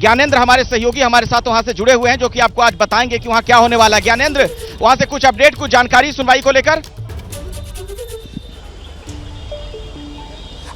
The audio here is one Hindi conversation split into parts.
ज्ञानेंद्र हमारे सहयोगी हमारे साथ वहां से जुड़े हुए हैं, जो कि आपको आज बताएंगे कि वहां क्या होने वाला है। ज्ञानेंद्र, वहां से कुछ अपडेट, कुछ जानकारी सुनवाई को लेकर।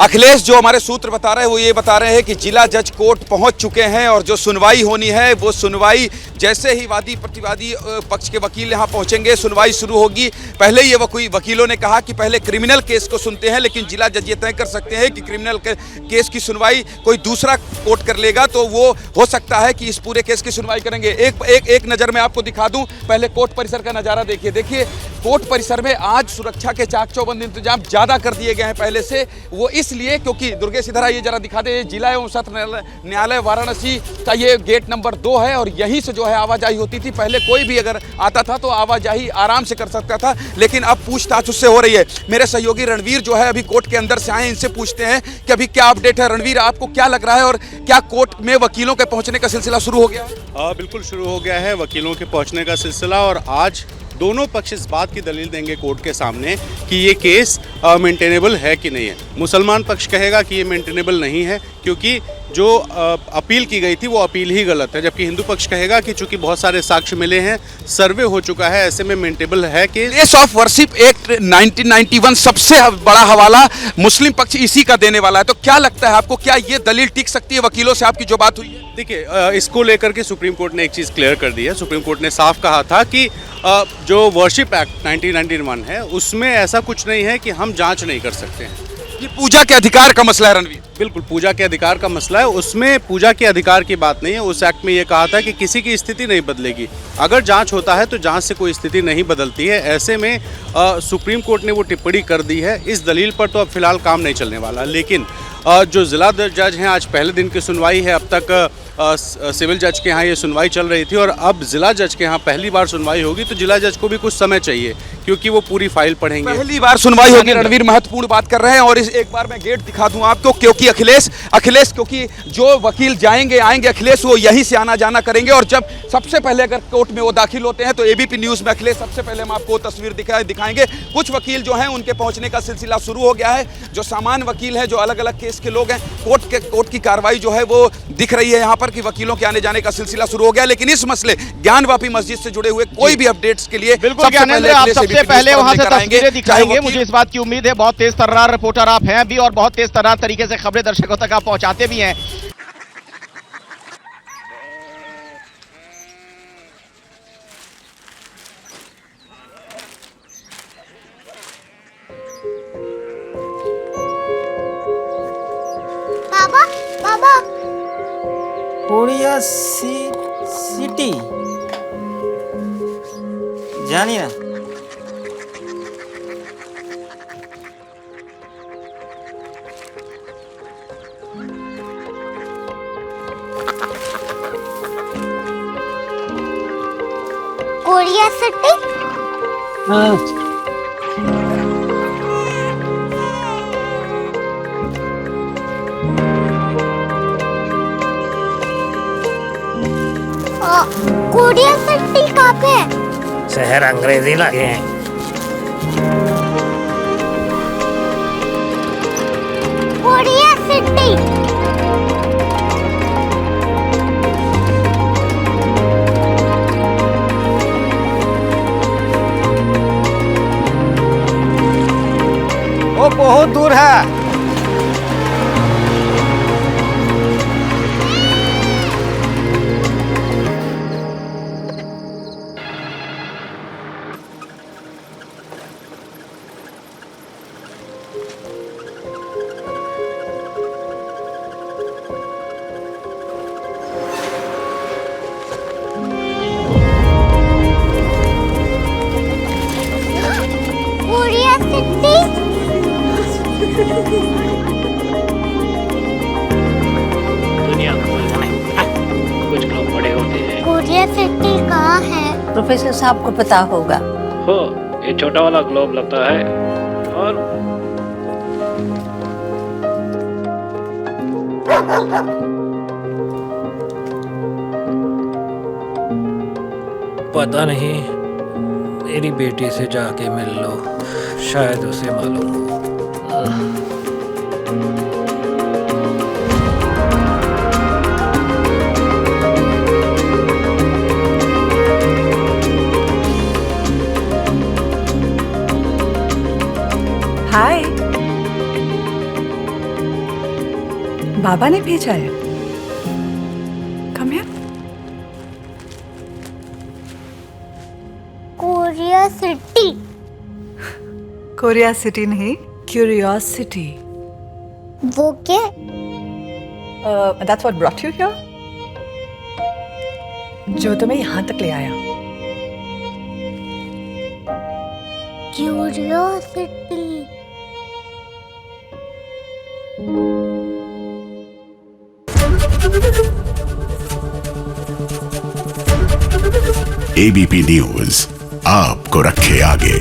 अखिलेश, जो हमारे सूत्र बता रहे हैं वो ये बता रहे हैं कि जिला जज कोर्ट पहुंच चुके हैं और जो सुनवाई होनी है वो सुनवाई जैसे ही वादी प्रतिवादी पक्ष के वकील यहां पहुंचेंगे सुनवाई शुरू होगी। पहले ये वकीलों ने कहा कि पहले क्रिमिनल केस को सुनते हैं, लेकिन जिला जज ये तय कर सकते हैं कि क्रिमिनल केस की सुनवाई कोई दूसरा कोर्ट कर लेगा तो वो हो सकता है कि इस पूरे केस की सुनवाई करेंगे। एक नज़र में आपको दिखा दूं, पहले कोर्ट परिसर का नज़ारा देखिए कोर्ट परिसर में आज सुरक्षा के चाक चौबंद इंतजाम ज़्यादा कर दिए गए हैं पहले से। वो इसलिए क्योंकि दुर्गेश इधर ये जरा दिखा दे, जिला एवं सत्र न्यायालय वाराणसी का ये गेट नंबर 2 है और यहीं से जो है आवाजाही होती थी। पहले कोई भी अगर आता था तो आवाजाही आराम से कर सकता था, लेकिन अब पूछताछ उससे हो रही है। मेरे सहयोगी रणवीर जो है अभी कोर्ट के अंदर से आए, इनसे पूछते हैं कि अभी क्या अपडेट है। रणवीर, आपको क्या लग रहा है और क्या कोर्ट में वकीलों के पहुंचने का सिलसिला शुरू हो गया है? बिल्कुल शुरू हो गया है वकीलों के पहुंचने का सिलसिला, और आज दोनों पक्ष इस बात की दलील देंगे कोर्ट के सामने कि ये केस मेंटेनेबल है कि नहीं है। मुसलमान पक्ष कहेगा कि ये मेंटेनेबल नहीं है क्योंकि जो अपील की गई थी वो अपील ही गलत है, जबकि हिंदू पक्ष कहेगा कि चूंकि बहुत सारे साक्ष्य मिले हैं, सर्वे हो चुका है, ऐसे में मेंटेनेबल है कि प्लेस ऑफ वर्शिप एक्ट 1991 सबसे बड़ा हवाला मुस्लिम पक्ष इसी का देने वाला है। तो क्या लगता है आपको, क्या ये दलील टिक सकती है वकीलों से आपकी जो बात हुई है? देखिए, इसको लेकर के सुप्रीम कोर्ट ने एक चीज़ क्लियर कर दी है। सुप्रीम कोर्ट ने साफ कहा था कि जो वर्शिप एक्ट 1991 है उसमें ऐसा कुछ नहीं है कि हम जांच नहीं कर सकते हैं। ये पूजा के अधिकार का मसला है रणवीर। बिल्कुल पूजा के अधिकार का मसला है, उसमें पूजा के अधिकार की बात नहीं है। उस एक्ट में ये कहा था कि किसी की स्थिति नहीं बदलेगी, अगर जांच होता है तो जांच से कोई स्थिति नहीं बदलती है। ऐसे में सुप्रीम कोर्ट ने वो टिप्पणी कर दी है। इस दलील पर तो अब फिलहाल काम नहीं चलने वाला, लेकिन जो जिला जज हैं, आज पहले दिन की सुनवाई है। अब तक सिविल जज के यहाँ ये सुनवाई चल रही थी और अब जिला जज के यहाँ पहली बार सुनवाई होगी, तो जिला जज को भी कुछ समय चाहिए क्योंकि वो पूरी फाइल पढ़ेंगे। पहली बार सुनवाई होगी। रणवीर महत्वपूर्ण बात कर रहे हैं और एक बार मैं गेट दिखा दूं आपको, क्योंकि अखिलेश क्योंकि जो वकील आएंगे अखिलेश वो यहीं से आना जाना करेंगे और जब सबसे पहले अगर कोर्ट में वो दाखिल होते हैं तो एबीपी न्यूज़ में अखिलेश सबसे पहले हम आपको तस्वीर दिखाएंगे। कुछ वकील जो हैं उनके पहुंचने का सिलसिला शुरू हो गया है। जो सामान्य वकील हैं, जो अलग अलग केस के लोग हैं, कोर्ट की कार्रवाई जो है वो दिख रही है यहाँ पर कि वकीलों के आने जाने का सिलसिला शुरू हो गया। लेकिन इस मसले ज्ञानवापी मस्जिद से जुड़े हुए कोई भी अपडेट्स के लिए बिल्कुल सबसे पहले वहां से तस्वीरें दिखाएंगे। मुझे इस बात की उम्मीद है, बहुत तेज तर्रार रिपोर्टर आप हैं भी और बहुत तेज तर्रार तरीके से खबरें दर्शकों तक आप पहुंचाते भी हैं। बाबा कोरिया सिटी जानी ना। Korea city? हाँ। कोरिया सिटी कहाँ पे है? शहर अंग्रेजी लगे हैं। Korea city. वो बहुत दूर है। दुनिया को कुछ लोग बड़े होते हैं। कोरिया सिटी कहाँ है? प्रोफेसर साहब को पता होगा। हो, ये छोटा वाला ग्लोब लगता है और पता नहीं, मेरी बेटी से जाके मिल लो, शायद उसे मालूम हो। बाबा ने भेजा है। Come here. Korea city. Korea city नहीं, क्यूरियोसिटी। वो क्या? That's what brought you here? जो तुम्हें यहाँ तक ले आया। क्यूरियोसिटी। एबीपी न्यूज आपको रखे आगे।